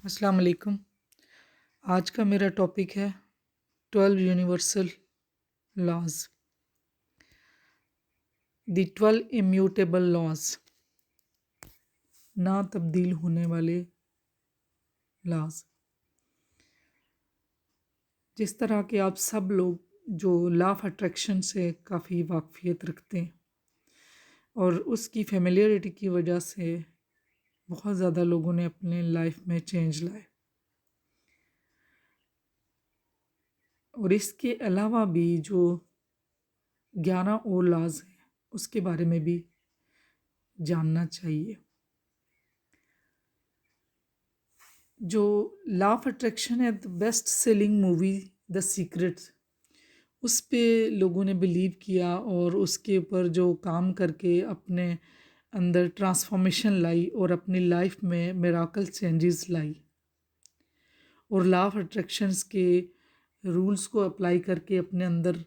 अस्सलाम वालेकुम। आज का मेरा टॉपिक है 12 universal laws, the 12 immutable laws, ना तब्दील होने वाले लॉज। जिस तरह के आप सब लोग जो लॉ ऑफ अट्रैक्शन से काफ़ी वाकफियत रखते हैं और उसकी फेमिलियरिटी की वजह से बहुत ज़्यादा लोगों ने अपने लाइफ में चेंज लाए, और इसके अलावा भी जो 11 और लॉज हैं उसके बारे में भी जानना चाहिए। जो लॉ ऑफ अट्रैक्शन है, the best selling movie the secret, उस पे लोगों ने बिलीव किया और उसके ऊपर जो काम करके अपने अंदर ट्रांसफॉर्मेशन लाई और अपनी लाइफ में मिराकल चेंजेस लाई, और लॉ ऑफ अट्रैक्शंस के रूल्स को अप्लाई करके अपने अंदर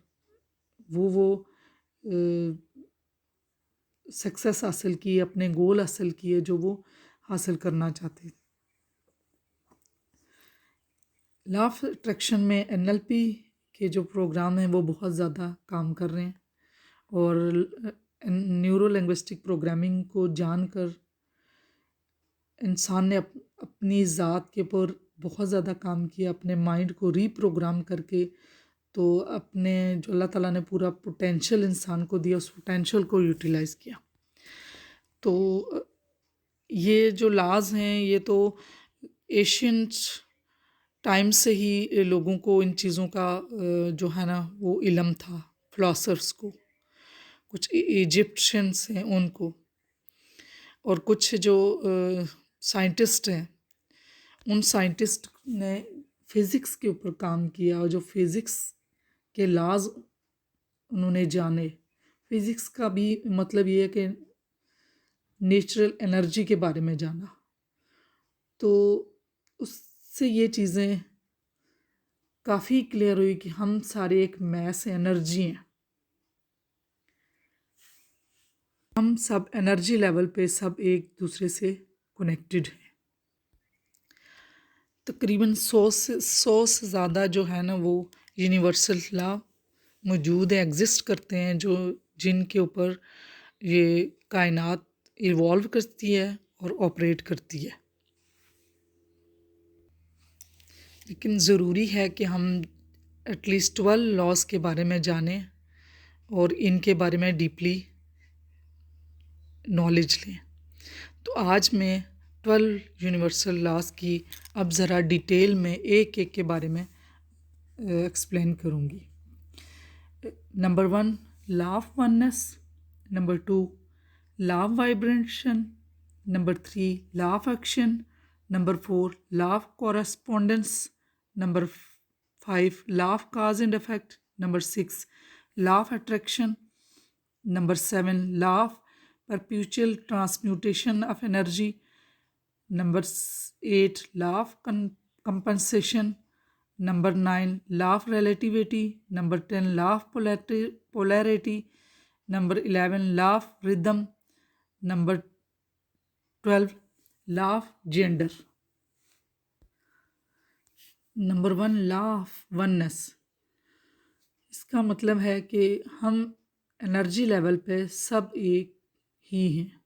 वो सक्सेस हासिल की, अपने गोल हासिल किए जो वो हासिल करना चाहते थे। लॉ ऑफ अट्रैक्शन में एनएलपी के जो प्रोग्राम हैं वो बहुत ज़्यादा काम कर रहे हैं, और न्यूरो लिंग्विस्टिक प्रोग्रामिंग को जानकर इंसान ने अपनी ज़ात के ऊपर बहुत ज़्यादा काम किया, अपने माइंड को रीप्रोग्राम करके। तो अपने जो अल्लाह ताला ने पूरा पोटेंशियल इंसान को दिया, उस पोटेंशियल को यूटिलाइज़ किया। तो ये जो लाज हैं ये तो एशियंट टाइम से ही लोगों को इन चीज़ों का जो है ना वो इल्म था, फिलोसफर्स को, कुछ इजिप्शियंस हैं उनको, और कुछ जो साइंटिस्ट हैं उन साइंटिस्ट ने फिज़िक्स के ऊपर काम किया, और जो फिज़िक्स के लाज उन्होंने जाने। फिज़िक्स का भी मतलब ये है कि नेचुरल एनर्जी के बारे में जाना, तो उससे ये चीज़ें काफ़ी क्लियर हुई कि हम सारे एक मैस एनर्जी हैं। हम सब एनर्जी लेवल पे सब एक दूसरे से कनेक्टेड हैं। तकरीबन 100 से ज़्यादा जो है ना वो यूनिवर्सल लॉ मौजूद है, एग्जिस्ट करते हैं, जो जिनके ऊपर ये कायनात इवॉल्व करती है और ऑपरेट करती है। लेकिन ज़रूरी है कि हम एटलीस्ट 12 लॉज के बारे में जानें और इनके बारे में डीपली नॉलेज लें। तो आज मैं 12 यूनिवर्सल लॉज की अब ज़रा डिटेल में एक एक के बारे में एक्सप्लेन करूँगी। Number 1, law of oneness. Number 2, law of vibration. Number 3, law of action. Number 4, law of correspondence. Number 5, law of cause and effect. Number 6, law of attraction. Number 7, law of perpetual transmutation of energy. Number 8, law of compensation. Number 9, law of relativity. Number 10, law of polarity. Number 11, law of rhythm. Number 12, law of gender. Number 1, law of oneness. इसका मतलब है कि हम energy level पे सब एक ही हैं।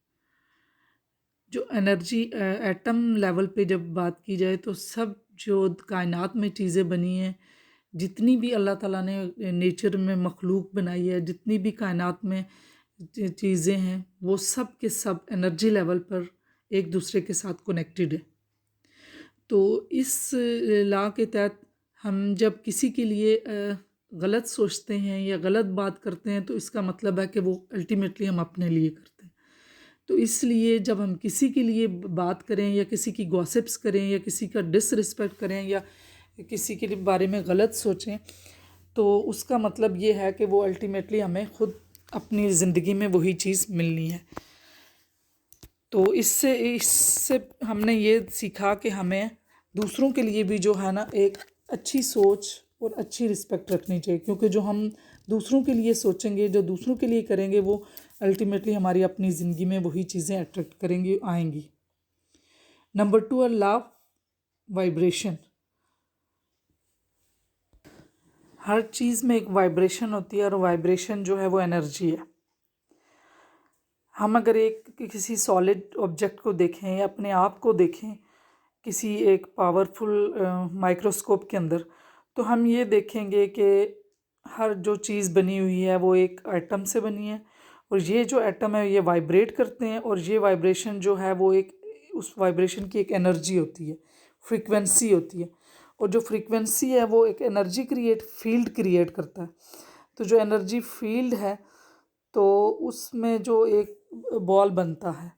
जो एनर्जी एटम लेवल पे जब बात की जाए तो सब जो कायनात में चीज़ें बनी हैं, जितनी भी अल्लाह ताला ने नेचर में मखलूक बनाई है, जितनी भी कायनात में चीज़ें हैं, वो सब के सब एनर्जी लेवल पर एक दूसरे के साथ कनेक्टेड है। तो इस लॉ के तहत हम जब किसी के लिए गलत सोचते हैं या गलत बात करते हैं, तो इसका मतलब है कि वो अल्टीमेटली हम अपने लिए करते हैं। तो इसलिए जब हम किसी के लिए बात करें या किसी की गॉसिप्स करें या किसी का डिसरिस्पेक्ट करें या किसी के बारे में गलत सोचें, तो उसका मतलब ये है कि वो अल्टीमेटली हमें खुद अपनी ज़िंदगी में वही चीज़ मिलनी है। तो इससे इससे हमने ये सीखा कि हमें दूसरों के लिए भी जो है ना एक अच्छी सोच और अच्छी रिस्पेक्ट रखनी चाहिए, क्योंकि जो हम दूसरों के लिए सोचेंगे, जो दूसरों के लिए करेंगे, वो अल्टीमेटली हमारी अपनी ज़िंदगी में वही चीज़ें अट्रैक्ट करेंगी, आएंगी। नंबर 2 है लॉ ऑफ वाइब्रेशन, हर चीज़ में एक वाइब्रेशन होती है और वाइब्रेशन जो है वो एनर्जी है। हम अगर एक किसी सॉलिड ऑब्जेक्ट को देखें या अपने आप को देखें किसी एक पावरफुल माइक्रोस्कोप के अंदर, तो हम ये देखेंगे कि हर जो चीज़ बनी हुई है वो एक एटम से बनी है, और ये जो एटम है ये वाइब्रेट करते हैं, और ये वाइब्रेशन जो है वो एक उस वाइब्रेशन की एक एनर्जी होती है, फ्रीक्वेंसी होती है, और जो फ्रीक्वेंसी है वो एक एनर्जी फील्ड क्रिएट करता है। तो जो एनर्जी फील्ड है तो उसमें जो एक बॉल बनता है,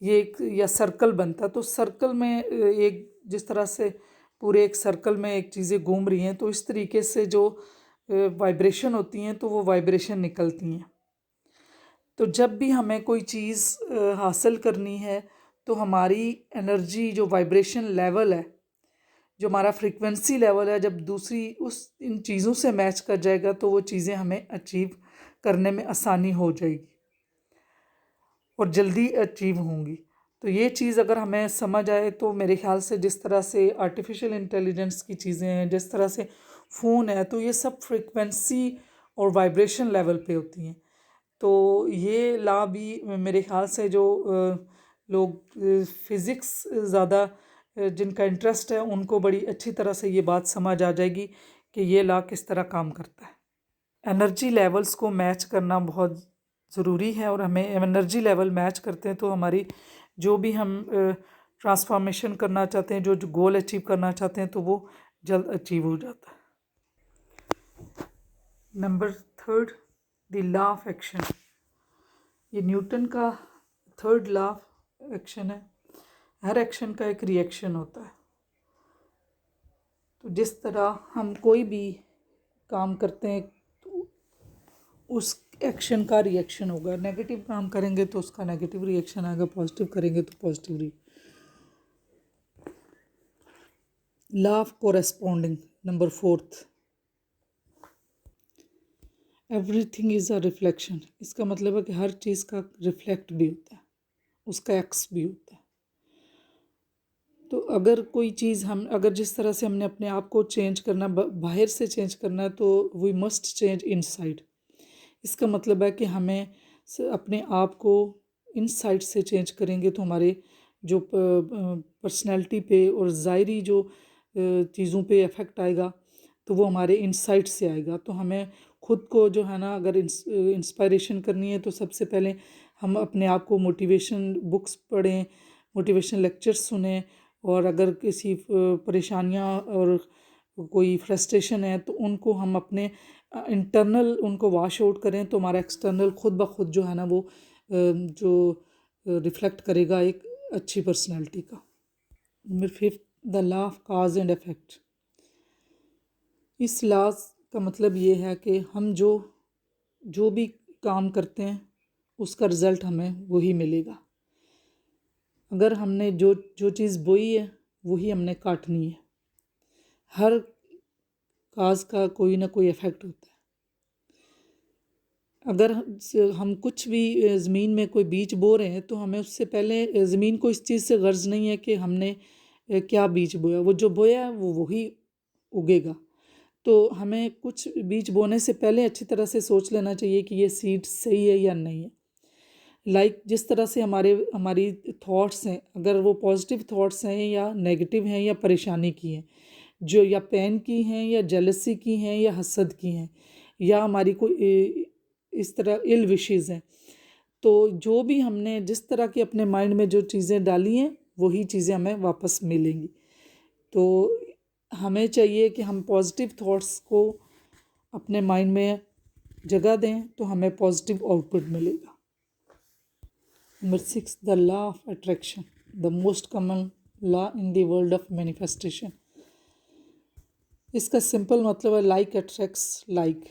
ये एक या सर्कल बनता है, तो सर्कल में एक जिस तरह से पूरे एक सर्कल में एक चीज़ें घूम रही हैं, तो इस तरीके से जो वाइब्रेशन होती हैं तो वो वाइब्रेशन निकलती हैं। तो जब भी हमें कोई चीज़ हासिल करनी है तो हमारी एनर्जी जो वाइब्रेशन लेवल है, जो हमारा फ्रीक्वेंसी लेवल है, जब दूसरी उस इन चीज़ों से मैच कर जाएगा तो वो चीज़ें हमें अचीव करने में आसानी हो जाएगी और जल्दी अचीव होंगी। तो ये चीज़ अगर हमें समझ आए तो मेरे ख्याल से जिस तरह से आर्टिफिशियल इंटेलिजेंस की चीज़ें हैं, जिस तरह से फ़ोन है, तो ये सब फ्रीक्वेंसी और वाइब्रेशन लेवल पे होती हैं। तो ये लॉ भी मेरे ख्याल से जो लोग फ़िज़िक्स ज़्यादा जिनका इंटरेस्ट है उनको बड़ी अच्छी तरह से ये बात समझ आ जाएगी कि ये लॉ किस तरह काम करता है। एनर्जी लेवल्स को मैच करना बहुत ज़रूरी है, और हमें एनर्जी लेवल मैच करते हैं तो हमारी जो भी हम ट्रांसफॉर्मेशन करना चाहते हैं, जो जो गोल अचीव करना चाहते हैं, तो वो जल्द अचीव हो जाता है। Number third, the law of action. ये न्यूटन का थर्ड लॉ ऑफ एक्शन है। हर एक्शन का एक रिएक्शन होता है। तो जिस तरह हम कोई भी काम करते हैं तो उस एक्शन का रिएक्शन होगा। नेगेटिव काम करेंगे तो उसका नेगेटिव रिएक्शन आएगा, पॉजिटिव करेंगे तो positive. Law of corresponding, number fourth. Everything is a reflection. इसका मतलब है कि हर चीज़ का रिफ्लेक्ट भी होता है, उसका एक्स भी होता है। तो अगर कोई चीज़ हम अगर जिस तरह से हमने अपने आप को चेंज करना, बाहर से चेंज करना है, तो वी मस्ट चेंज इनसाइड। इसका मतलब है कि हमें अपने आप को इनसाइड से चेंज करेंगे तो हमारे जो पर्सनैलिटी पे और ज़ाहरी जो चीज़ों पे इफ़ेक्ट आएगा तो वो हमारे इनसाइड से आएगा। तो हमें खुद को जो है ना, अगर इंस्पायरेशन करनी है तो सबसे पहले हम अपने आप को मोटिवेशन बुक्स पढ़ें, मोटिवेशन लेक्चर्स सुनें, और अगर किसी परेशानियां और कोई फ्रस्ट्रेशन है तो उनको हम अपने इंटरनल उनको वॉश आउट करें, तो हमारा एक्सटर्नल खुद ब खुद जो है ना वो जो रिफ्लेक्ट करेगा एक अच्छी पर्सनैलिटी का। Number fifth, the law of cause and effect. इस लॉ का मतलब ये है कि हम जो भी काम करते हैं उसका रिज़ल्ट हमें वही मिलेगा। अगर हमने जो जो चीज़ बोई है वही हमने काटनी है। हर काज का कोई ना कोई इफ़ेक्ट होता है। अगर हम कुछ भी ज़मीन में कोई बीज बो रहे हैं तो हमें उससे पहले ज़मीन को इस चीज़ से गर्ज नहीं है कि हमने क्या बीज बोया, वो जो बोया है वो वही उगेगा। तो हमें कुछ बीज बोने से पहले अच्छी तरह से सोच लेना चाहिए कि ये सीड सही है या नहीं है। जिस तरह से हमारी थॉट्स हैं, अगर वो पॉजिटिव थॉट्स हैं या नेगेटिव हैं या परेशानी की हैं, जो या पेन की हैं या जेलसी की हैं या हसद की हैं, या हमारी कोई इस तरह इल विशेज़ हैं, तो जो भी हमने जिस तरह की अपने माइंड में जो चीज़ें डाली हैं वही चीज़ें हमें वापस मिलेंगी। तो हमें चाहिए कि हम पॉजिटिव थॉट्स को अपने माइंड में जगह दें तो हमें पॉजिटिव आउटपुट मिलेगा। Number six, the law of attraction, the most common law in the world of manifestation. इसका सिंपल मतलब है लाइक अट्रैक्ट्स लाइक।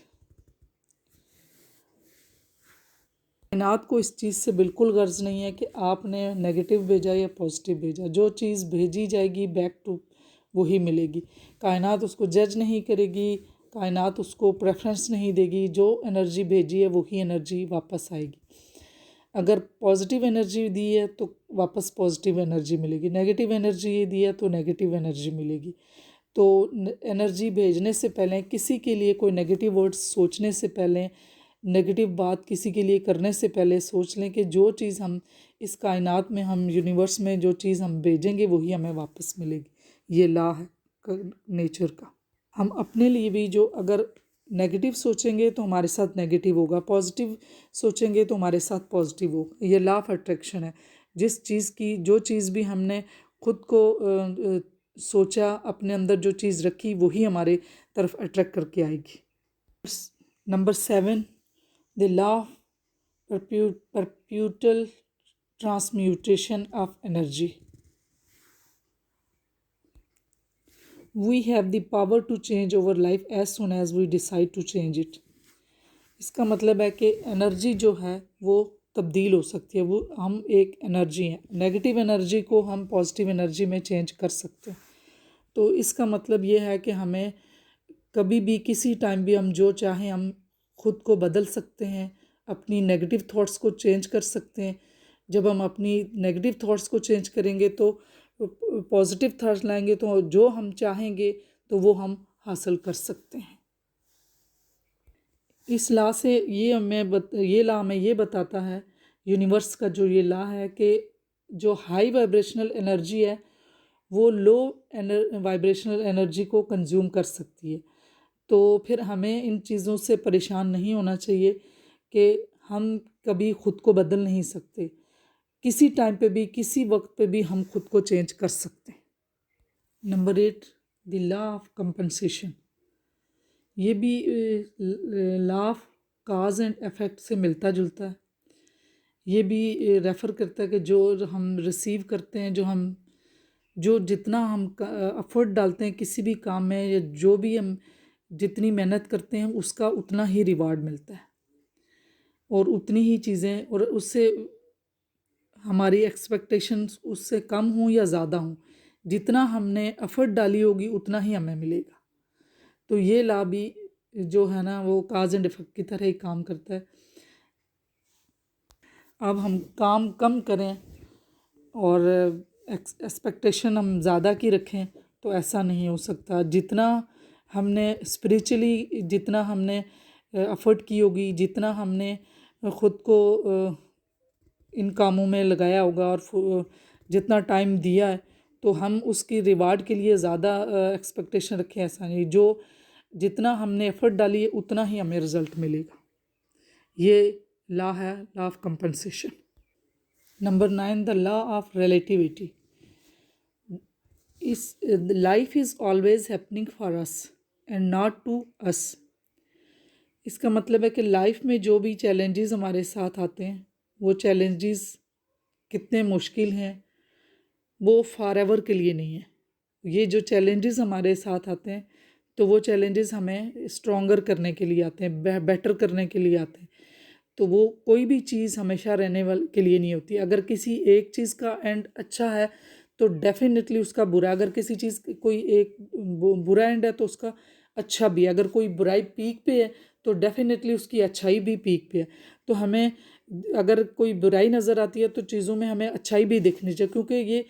कायनात को इस चीज़ से बिल्कुल गर्ज नहीं है कि आपने नेगेटिव भेजा या पॉजिटिव भेजा। जो चीज़ भेजी जाएगी बैक टू वही मिलेगी। कायनात उसको जज नहीं करेगी, कायनात उसको प्रेफरेंस नहीं देगी। जो एनर्जी भेजी है वही एनर्जी वापस आएगी। अगर पॉजिटिव एनर्जी दी है तो वापस पॉजिटिव एनर्जी मिलेगी, नेगेटिव एनर्जी ये दी है तो नेगेटिव एनर्जी मिलेगी। तो एनर्जी भेजने से पहले, किसी के लिए कोई नेगेटिव वर्ड्स सोचने से पहले, नेगेटिव बात किसी के लिए करने से पहले सोच लें कि जो चीज़ हम इस कायनात में, हम यूनिवर्स में जो चीज़ हम भेजेंगे वही हमें वापस मिलेगी। ये लॉ है नेचर का। हम अपने लिए भी जो अगर नेगेटिव सोचेंगे तो हमारे साथ नेगेटिव होगा, पॉजिटिव सोचेंगे तो हमारे साथ पॉजिटिव होगा। ये लॉ ऑफ अट्रैक्शन है। जिस चीज़ की, जो चीज़ भी हमने खुद को सोचा, अपने अंदर जो चीज़ रखी वही हमारे तरफ अट्रैक्ट करके आएगी। Number 7, the law of perpetual transmutation of energy. We have the power to change our life as soon as we decide to change it. इसका मतलब है कि एनर्जी जो है वो तब्दील हो सकती है। वो हम एक एनर्जी हैं, नेगेटिव एनर्जी को हम पॉजिटिव एनर्जी में चेंज कर सकते हैं। तो इसका मतलब ये है कि हमें कभी भी, किसी टाइम भी हम जो चाहें हम खुद को बदल सकते हैं, अपनी नेगेटिव थॉट्स को चेंज कर सकते हैं। जब हम अपनी नेगेटिव थॉट्स को चेंज करेंगे तो पॉजिटिव थॉट्स लाएंगे तो जो हम चाहेंगे तो वो हम हासिल कर सकते हैं। इस लॉ से ये लॉ हमें ये बताता है, यूनिवर्स का जो ये लॉ है, कि जो हाई वाइब्रेशनल एनर्जी है वो लो वाइब्रेशनल एनर्जी को कंज्यूम कर सकती है। तो फिर हमें इन चीज़ों से परेशान नहीं होना चाहिए कि हम कभी ख़ुद को बदल नहीं सकते। किसी टाइम पे भी, किसी वक्त पे भी हम खुद को चेंज कर सकते हैं। Number 8, the law of compensation. ये भी law of cause and effect से मिलता जुलता है। ये भी रेफ़र करता है कि जो हम रिसीव करते हैं, जो जितना हम एफर्ट डालते हैं किसी भी काम में, या जो भी हम जितनी मेहनत करते हैं उसका उतना ही रिवार्ड मिलता है, और उतनी ही चीज़ें, और उससे हमारी एक्सपेक्टेशंस उससे कम हों या ज़्यादा हों, जितना हमने एफर्ट डाली होगी उतना ही हमें मिलेगा। तो ये लॉ भी जो है ना वो काज एंड इफेक्ट की तरह ही काम करता है। अब हम काम कम करें और एक्सपेक्टेशन हम ज़्यादा की रखें तो ऐसा नहीं हो सकता। जितना हमने स्पिरिचुअली, जितना हमने एफर्ट की होगी, जितना हमने ख़ुद को इन कामों में लगाया होगा और जितना टाइम दिया है, तो हम उसकी रिवार्ड के लिए ज़्यादा एक्सपेक्टेशन रखें, ऐसा नहीं। जो जितना हमने एफर्ट डाली है उतना ही हमें रिज़ल्ट मिलेगा। ये लॉ है, law of compensation. Number 9, the law of relativity. इस life is always happening for us and not to us. इसका मतलब है कि लाइफ में जो भी चैलेंजेस हमारे साथ आते हैं, वो चैलेंजेस कितने मुश्किल हैं वो फॉर एवर के लिए नहीं है। ये जो चैलेंजेस हमारे साथ आते हैं तो वो चैलेंजेस हमें स्ट्रॉन्गर करने के लिए आते हैं, बेटर करने के लिए आते हैं। तो वो कोई भी चीज़ हमेशा रहने वाले के लिए नहीं होती। अगर किसी एक चीज़ का एंड अच्छा है तो डेफिनेटली उसका बुरा, अगर किसी चीज़ कोई एक बुरा एंड है तो उसका अच्छा भी है। अगर कोई बुराई पीक पे है तो डेफिनेटली उसकी अच्छाई भी पीक पे है। तो हमें अगर कोई बुराई नज़र आती है तो चीज़ों में हमें अच्छाई भी देखनी चाहिए, क्योंकि ये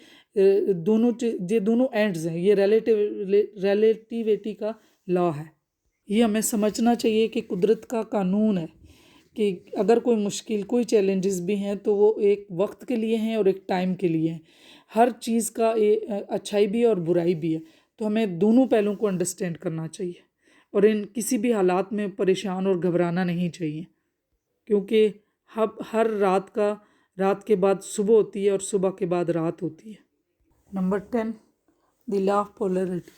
दोनों एंड्स हैं। ये रिलेटिविटी का लॉ है। ये हमें समझना चाहिए कि कुदरत का कानून है कि अगर कोई मुश्किल, कोई चैलेंजेस भी हैं तो वो एक वक्त के लिए हैं और एक टाइम के लिए हैं। हर चीज़ का अच्छाई भी है और बुराई भी है। तो हमें दोनों पहलुओं को अंडरस्टैंड करना चाहिए और इन किसी भी हालात में परेशान और घबराना नहीं चाहिए, क्योंकि हर रात के बाद सुबह होती है और सुबह के बाद रात होती है। Number 10, the law of polarity.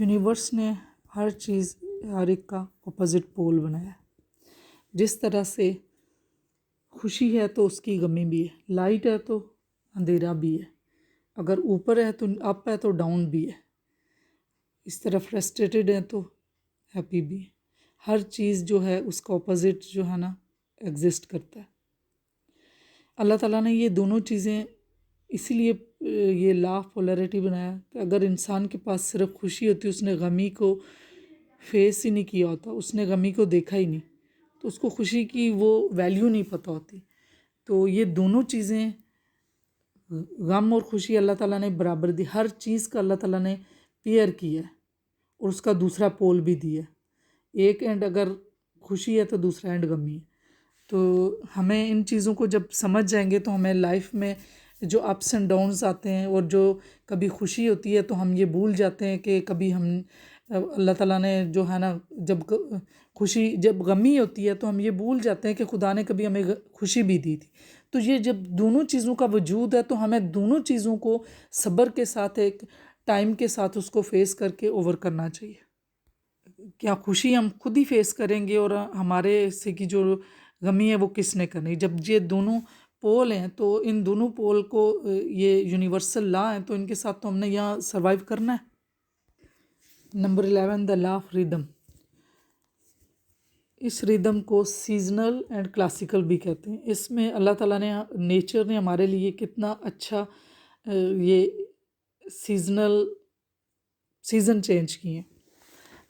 Universe ने हर चीज़, हर एक का अपोजिट पोल बनाया। जिस तरह से खुशी है तो उसकी गमी भी है, लाइट है तो अंधेरा भी है, अगर ऊपर है तो अप है तो डाउन भी है, इस तरह फ्रस्ट्रेटेड है तो हैप्पी भी है। हर चीज़ जो है उसका अपोजिट जो है ना एग्जिस्ट करता है। अल्लाह ताला ने ये दोनों चीज़ें इसीलिए ये लॉ ऑफ पोलैरिटी बनाया कि अगर इंसान के पास सिर्फ खुशी होती, उसने गमी को फेस ही नहीं किया होता, उसने गमी को देखा ही नहीं, तो उसको खुशी की वो वैल्यू नहीं पता होती। तो ये दोनों चीज़ें, गम और खुशी अल्लाह ताला ने बराबर दी। हर चीज़ का अल्लाह ताला ने पेयर किया है और उसका दूसरा पोल भी दिया है। एक एंड अगर खुशी है तो दूसरा एंड गमी है। तो हमें इन चीज़ों को जब समझ जाएंगे तो हमें लाइफ में जो अप्स एंड डाउन्स आते हैं और जो कभी खुशी होती है तो हम ये भूल जाते हैं कि कभी हम अल्लाह ताला ने जो है ना, खुशी जब गमी होती है तो हम ये भूल जाते हैं कि खुदा ने कभी हमें खुशी भी दी थी। तो ये जब दोनों चीज़ों का वजूद है तो हमें दोनों चीज़ों को सब्र के साथ, एक टाइम के साथ उसको फेस करके ओवर करना चाहिए। क्या खुशी हम खुद ही फेस करेंगे और हमारे से की जो गमी है वो किसने करनी। जब ये दोनों पोल हैं तो इन दोनों पोल को ये यूनिवर्सल लॉ हैं तो इनके साथ तो हमने यहाँ सरवाइव करना है। Number 11, the law of rhythm. इस रिदम को सीजनल एंड क्लासिकल भी कहते हैं। इसमें अल्लाह ताला ने, नेचर ने हमारे लिए कितना अच्छा ये सीज़न चेंज किए हैं।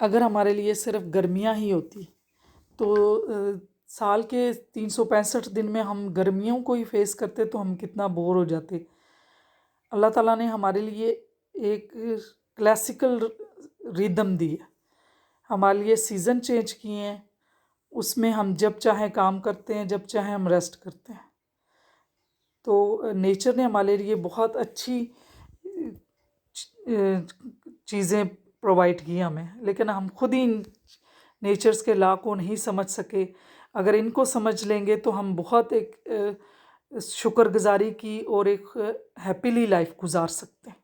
अगर हमारे लिए सिर्फ गर्मियाँ ही होती तो साल के 365 दिन में हम गर्मियों को ही फेस करते तो हम कितना बोर हो जाते। अल्लाह ताला ने हमारे लिए एक क्लासिकल रिदम दी है, हमारे लिए सीज़न चेंज किए हैं। उसमें हम जब चाहे काम करते हैं, जब चाहे हम रेस्ट करते हैं। तो नेचर ने हमारे लिए बहुत अच्छी चीज़ें प्रोवाइड की हमें, लेकिन हम खुद ही नेचर्स के लॉ को नहीं समझ सके। अगर इनको समझ लेंगे तो हम बहुत एक शुक्रगुजारी की और एक हैप्पीली लाइफ गुजार सकते हैं।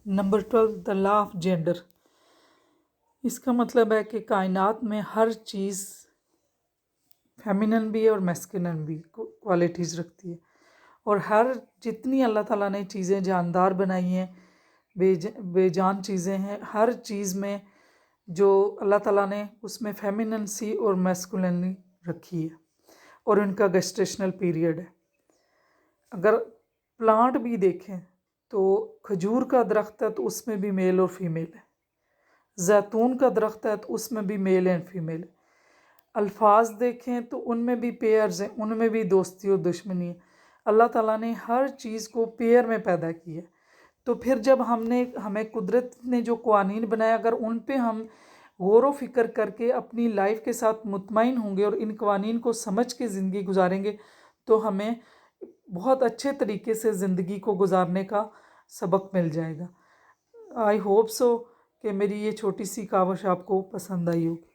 Number 12, the law of gender. इसका मतलब है कि कायनात में हर चीज़ फेमिनिन भी है और मैस्कुलिन भी क्वालिटीज़ रखती है। और हर जितनी अल्लाह ताला ने चीज़ें जानदार बनाई हैं, बेजान चीज़ें हैं, हर चीज़ में जो अल्लाह ताला ने उसमें फेमिनिनसी और मैस्कुलिनली रखी है और उनका गेस्टेशनल पीरियड है। अगर प्लांट भी देखें तो खजूर का दरख्त है तो उसमें भी मेल और फीमेल है। जैतून का दरख्त है तो उसमें भी मेल एंड फीमेल है। अल्फाज देखें तो उनमें भी पेयर्स हैं, उनमें भी दोस्ती और दुश्मनी है। अल्लाह ताला ने हर चीज़ को पेयर में पैदा किया। तो फिर जब हमें कुदरत ने जो क़वानीन बनाया, अगर उन पे हम गौर व फिक्र करके अपनी लाइफ के साथ मुतमईन होंगे और इन क़वानीन को समझ के ज़िंदगी गुजारेंगे तो हमें बहुत अच्छे तरीके से ज़िंदगी को गुजारने का सबक मिल जाएगा। आई होप सो कि मेरी ये छोटी सी काविश आपको पसंद आई होगी।